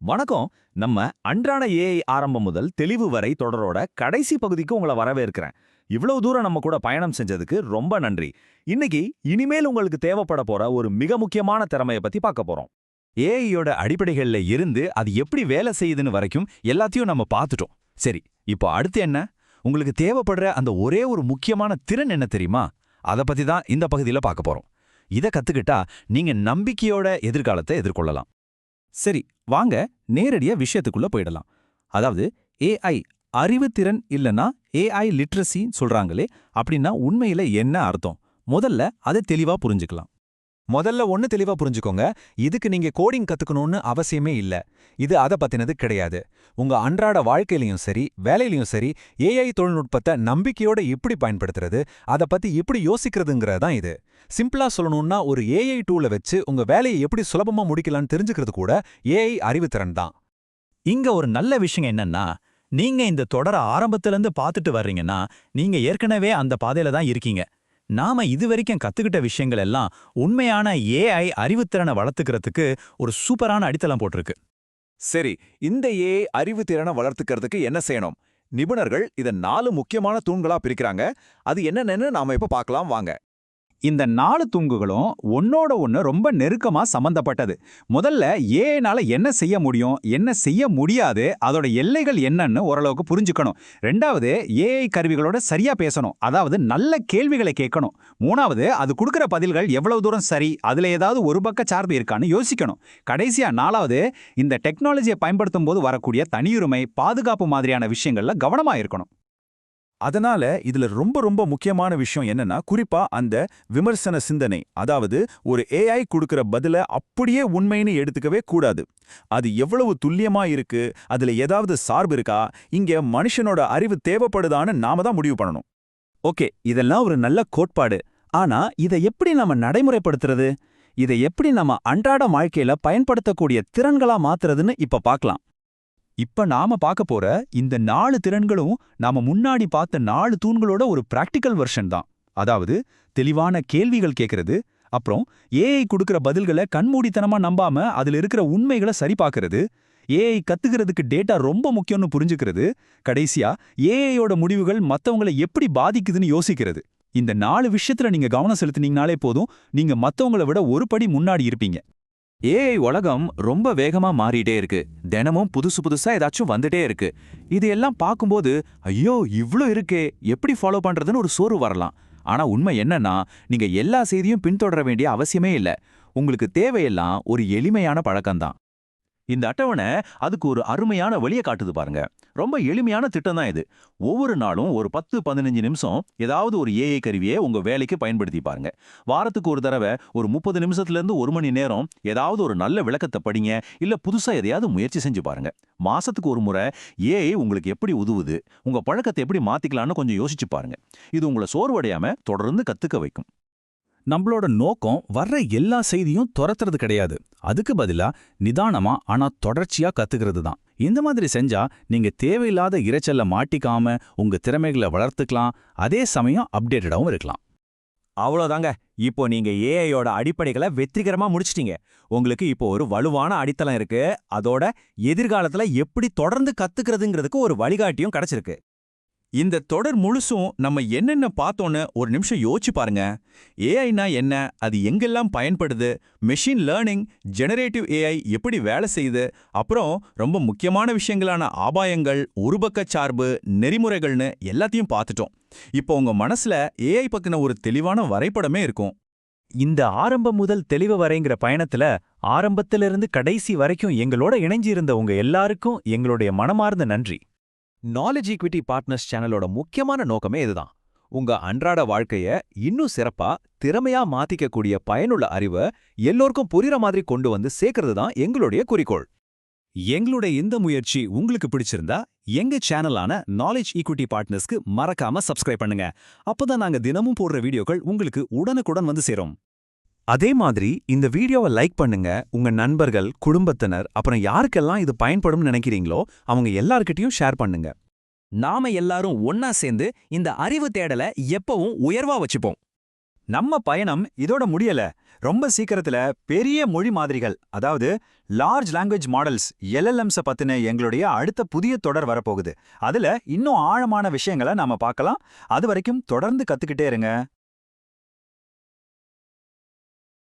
வணக்கம். நம்ம அன்றாட ஏஐ ஆரம்பம் முதல் தெளிவு வரை தொடரோட கடைசி பகுதிக்கு உங்களை வரவேற்கிறேன். இவ்வளவு தூரம் நம்ம கூட பயணம் செஞ்சதுக்கு ரொம்ப நன்றி. இன்னைக்கு இனிமேல் உங்களுக்கு தேவைப்பட போற ஒரு மிக முக்கியமான திறமையை பத்தி பார்க்க போறோம். ஏஐயோட அடிப்படைகள்ல இருந்து அது எப்படி வேலை செய்யுதுன்னு வரைக்கும் எல்லாத்தையும் நம்ம பார்த்துட்டோம். சரி, இப்போ அடுத்து என்ன? உங்களுக்கு தேவைப்படுற அந்த ஒரே ஒரு முக்கியமான திறன் என்ன தெரியுமா? அதை பத்தி தான் இந்த பகுதியில் பார்க்க போறோம். இதை கத்துக்கிட்டா நீங்க நம்பிக்கையோட எதிர்காலத்தை எதிர்கொள்ளலாம். சரி, வாங்க நேரடியா விஷயத்துக்குள்ள போயிடலாம். அதாவது ஏஐ அறிவுத்திறன் இல்லனா ஏஐ லிட்ரசி சொல்றாங்களே, அப்படின்னா உண்மையில என்ன அர்த்தம்? முதல்ல அதை தெளிவா புரிஞ்சுக்கலாம். முதல்ல ஒன்னு தெளிவா புரிஞ்சுக்கோங்க. இதுக்கு நீங்க கோடிங் கத்துக்கணும்னு அவசியமே இல்ல. இது அத பத்தினது கிடையாது. உங்க அன்றாட வாழ்க்கையிலயும் சரி, வேலையிலயும் சரி, ஏஐ தொழில்நுட்பத்தை நம்பிக்கையோட எப்படி பயன்படுத்துறது, அத பத்தி எப்படி யோசிக்கிறதுங்கிறதான் இது. சிம்பிளா சொல்லணும்னா, ஒரு ஏஐ டூலை வச்சு உங்க வேலையை எப்படி சுலபமா முடிக்கலாம்னு தெரிஞ்சுக்கிறது கூட ஏஐ அறிவுத்திறன் தான். இங்க ஒரு நல்ல விஷயம் என்னன்னா, நீங்க இந்த தொடர ஆரம்பத்துல இருந்து பார்த்துட்டு வர்றீங்கன்னா, நீங்க ஏற்கனவே அந்த பாதையில தான் இருக்கீங்க. நாம இதுவரைக்கும் கத்துக்கிட்ட விஷயங்கள் எல்லாம் உண்மையான ஏஐ அறிவுத்திறனை வளர்த்துக்கிறதுக்கு ஒரு சூப்பரான அடித்தளம் போட்டிருக்கு. சரி, இந்த ஏஐ அறிவுத்திறனை வளர்த்துக்கிறதுக்கு என்ன செய்யணும்? நிபுணர்கள் இதை 4 முக்கியமான தூண்களா பிரிக்கிறாங்க. அது என்னன்னு நாம இப்ப பார்க்கலாம் வாங்க. இந்த 4 தூங்குகளும் ஒன்னோட ஒன்னு ரொம்ப நெருக்கமா சம்பந்தப்பட்டது. முதல்ல ஏஐனால என்ன செய்ய முடியும், என்ன செய்ய முடியாது, அதோட எல்லைகள் என்னன்னு ஓரளவுக்கு புரிஞ்சுக்கணும். ரெண்டாவது, ஏஐ கருவிகளோட சரியா பேசணும், அதாவது நல்ல கேள்விகளை கேட்கணும். மூணாவது, அது கொடுக்கிற பதில்கள் எவ்வளவு தூரம் சரி, அதுல ஏதாவது ஒரு பக்க சார்பு இருக்கான்னு யோசிக்கணும். கடைசியா 4வது, இந்த டெக்னாலஜியை பயன்படுத்தும் போது வரக்கூடிய தனியுரிமை, பாதுகாப்பு மாதிரியான விஷயங்கள்ல கவனமா இருக்கணும். அதனால இதுல ரொம்ப ரொம்ப முக்கியமான விஷயம் என்னன்னா, குறிப்பா அந்த விமர்சன சிந்தனை. அதாவது ஒரு ஏஐ கொடுக்கிற பதில அப்படியே உண்மைன்னு எடுத்துக்கவே கூடாது. அது எவ்வளவு துல்லியமா இருக்கு, அதுல ஏதாவது சார்பு இருக்கா, இங்க மனுஷனோட அறிவு தேவைப்படுதான்னு நாம தான் முடிவு பண்ணணும். ஓகே, இதெல்லாம் ஒரு நல்ல கோட்பாடு. ஆனா இதை எப்படி நாம நடைமுறைப்படுத்துறது? இதை எப்படி நம்ம அன்றாட வாழ்க்கையில பயன்படுத்தக்கூடிய திறன்களா மாத்துறதுன்னு இப்ப பார்க்கலாம். இப்ப நாம பார்க்க போற இந்த 4 திறன்களும் நாம முன்னாடி பார்த்த 4 தூண்களோட ஒரு பிராக்டிக்கல் வெர்ஷன் தான். அதாவது தெளிவான கேள்விகள் கேட்கறது, அப்புறம் ஏஐ கொடுக்கிற பதில்களை கண்மூடித்தனமா நம்பாம அதுல இருக்கிற உண்மைகளை சரி பார்க்கறது, ஏஐ கத்துக்கிறதுக்கு டேட்டா ரொம்ப முக்கியம்னு புரிஞ்சுக்கிறது, கடைசியா ஏஐயோட முடிவுகள் மத்தவங்களை எப்படி பாதிக்குதுன்னு யோசிக்கிறது. இந்த 4 விஷயத்துல நீங்க கவனம் செலுத்தினீங்கனாலே போதும், நீங்க மத்தவங்களை விட ஒரு படி முன்னாடி இருப்பீங்க. ஏஐ உலகம் ரொம்ப வேகமா மாறிட்டே இருக்கு. தினமும் புதுசு புதுசா ஏதாச்சும் வந்துட்டே இருக்கு. இது எல்லாம் பார்க்கும்போது, ஐயோ இவ்ளோ இருக்கே, எப்படி ஃபாலோ பண்றதுன்னு ஒரு சோர்வு வரலாம். ஆனா உண்மை என்னன்னா, நீங்க எல்லா செய்தியும் பின்தொடர வேண்டிய அவசியமே இல்ல. உங்களுக்கு தேவையெல்லாம் ஒரு எளிமையான பழக்கம்தான். இந்த அட்டவணை அதுக்கு ஒரு அருமையான வழியை காட்டுது பாருங்க. ரொம்ப எளிமையான திட்டம் தான் இது. ஒவ்வொரு நாளும் ஒரு 10-15 நிமிஷம் ஏதாவது ஒரு ஏஐ கருவியை உங்க வேலைக்கு பயன்படுத்தி பாருங்க. வாரத்துக்கு ஒரு தடவை ஒரு 30 நிமிஷத்துல இருந்து 1 மணி நேரம் ஏதாவது ஒரு நல்ல விளக்கத்தை படிங்க, இல்ல புதுசா எதையாவது முயற்சி செஞ்சு பாருங்க. மாசத்துக்கு ஒரு முறை ஏஐ உங்களுக்கு எப்படி உதவுது, உங்க பழக்கத்தை எப்படி மாத்திக்கலாம்னு கொஞ்சம் யோசிச்சு பாருங்க. இது உங்களை சோர்வடையாம தொடர்ந்து கத்துக்க வைக்கும். நம்மளோட நோக்கம் வர்ற எல்லா செய்தியும் துரத்துறது கிடையாது. அதுக்கு பதிலா நிதானமா ஆனா தொடர்ச்சியா கத்துக்கிறது தான். இந்த மாதிரி செஞ்சா நீங்க தேவையில்லாத இரைச்சல்ல மாட்டிக்காம உங்க திறமைகளை வளர்த்துக்கலாம், அதே சமயம் அப்டேட்டடாவும் இருக்கலாம். அவ்வளோதாங்க. இப்போ நீங்க ஏஐயோட அடிப்படைகளை வெற்றிகரமா முடிச்சிட்டீங்க. உங்களுக்கு இப்போ ஒரு வலுவான அடித்தளம் இருக்கு. அதோட எதிர்காலத்துல எப்படி தொடர்ந்து கத்துக்கிறதுங்கிறதுக்கு ஒரு வழிகாட்டியும் கிடைச்சிருக்கு. இந்த தொடர் முழுசும் நம்ம என்னென்ன பார்த்தோன்னு ஒரு நிமிஷம் யோசிச்சு பாருங்க. ஏஐனா என்ன, அது எங்கெல்லாம் பயன்படுது, மெஷின் லேர்னிங், ஜெனரேட்டிவ் ஏஐ எப்படி வேலை செய்யுது, அப்புறம் ரொம்ப முக்கியமான விஷயங்களான ஆபாயங்கள், ஒருபக்க சார்பு, நெறிமுறைகள்னு எல்லாத்தையும் பார்த்துட்டோம். இப்போ உங்க மனசுல ஏஐ பத்தின ஒரு தெளிவான வரைபடமே இருக்கும். இந்த ஆரம்பம் முதல் தெளிவு வரைங்கிற பயணத்துல ஆரம்பத்திலிருந்து கடைசி வரைக்கும் எங்களோட இணைஞ்சிருந்த உங்க எல்லாருக்கும் எங்களுடைய மனமார்ந்த நன்றி. நாலேஜ் ஈக்விட்டி பார்ட்னர்ஸ் சேனலோட முக்கியமான நோக்கமே இதுதான். உங்க அன்றாட வாழ்க்கைய இன்னும் சிறப்பா, திறமையா மாத்திக்கக்கூடிய பயனுள்ள அறிவை எல்லோருக்கும் புரியுற மாதிரி கொண்டு வந்து சேர்க்கறது தான் எங்களுடைய குறிக்கோள். எங்களுடைய இந்த முயற்சி உங்களுக்கு பிடிச்சிருந்தா எங்க சேனலான நாலேஜ் ஈக்விட்டி பார்ட்னர்ஸ்க்கு மறக்காம சப்ஸ்கிரைப் பண்ணுங்க. அப்பதான் நாங்க தினமும் போடுற வீடியோக்கள் உங்களுக்கு உடனுக்குடன் வந்து சேரும். அதே மாதிரி இந்த வீடியோவை லைக் பண்ணுங்க. உங்க நண்பர்கள், குடும்பத்தினர், அப்புறம் யாருக்கெல்லாம் இது பயன்படும் நினைக்கிறீங்களோ அவங்க எல்லார்கிட்டயும் ஷேர் பண்ணுங்க. நாம எல்லாரும் ஒன்னா சேர்ந்து இந்த அறிவு தேடலை எப்பவும் உயர்வா வச்சுப்போம். நம்ம பயணம் இதோட முடியல. ரொம்ப சீக்கிரத்துல பெரிய மொழி மாதிரிகள், அதாவது லார்ஜ் லாங்குவேஜ் மாடல்ஸ் LLMs பத்தின எங்களுடைய அடுத்த புதிய தொடர் வரப்போகுது. அதுல இன்னும் ஆழமான விஷயங்களை நாம பார்க்கலாம். அது வரைக்கும் தொடர்ந்து கத்துக்கிட்டே இருங்க.